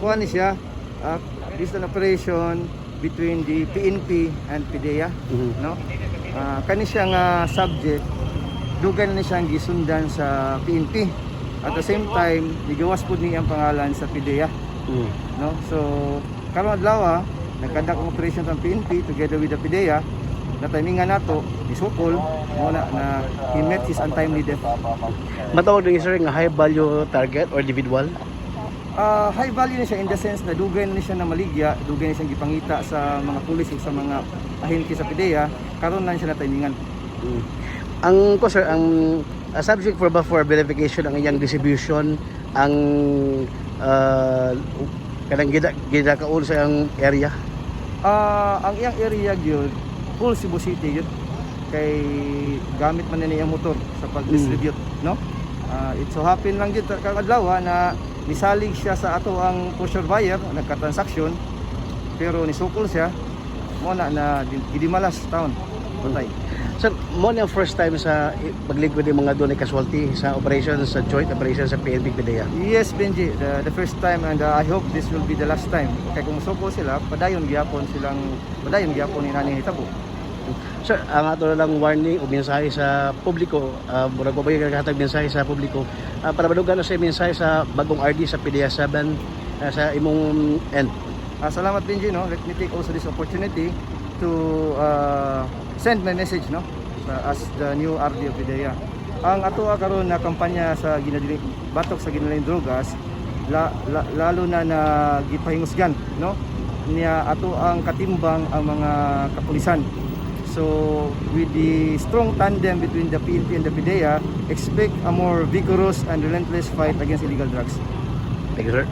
kuha ni siya, this is an operation between the PNP and PDEA, no? Kani siya nga subject, dugan na siyang gisundan sa PNP. At the same time, nigawas po niya ang pangalan sa PDEA, no? So, karong adlaw, nagkandak ang operation ng PNP together with the PDEA. Na timingan nato isukol muna na he met his untimely death. Matawag din sir nga high value target or individual? High value na siya in the sense na dugay na siya na maligya, dugay na siyang gipangita sa mga pulis, sa mga ahente sa PDEA, karon na siya na timingan. Ang ko sir, ang subject for verification ang iyang distribution, ang kanang gidakaon sa iyang area. Ang iyang area gyud full Cebu City yun, kay gamit man na niyang motor sa pag-distribute, no? It so happen lang yun kakadlaw na nisalig siya sa ato ang kosher buyer, nagka-transaction, pero nisukol siya mo na gidimalas taon puntay. Sir, mo na first time sa paglingkod ng mga doon ay casualty sa operation, sa joint operation sa PNP PDEA? Yes, Benji, the first time, and I hope this will be the last time. Kaya kung musukol sila, padayon gyapon ni nani hitabo. Sir, ang ato lang warning o mensahe sa publiko, murag pa ba yung kakahatag mensahe sa publiko, para madugan na sa mensahe sa bagong RD sa PDEA 7 sa imong end. Salamat Benji, no? Let me take also this opportunity to send my message, no? As the new RD of PDEA. Ang ato karon na kampanya sa batok sa ginalaing drogas, lalo na gipahingusgan, no? Niya ato ang katimbang ang mga kapulisan. So with the strong tandem between the PNP and the PDEA, expect a more vigorous and relentless fight against illegal drugs. Thank you, sir.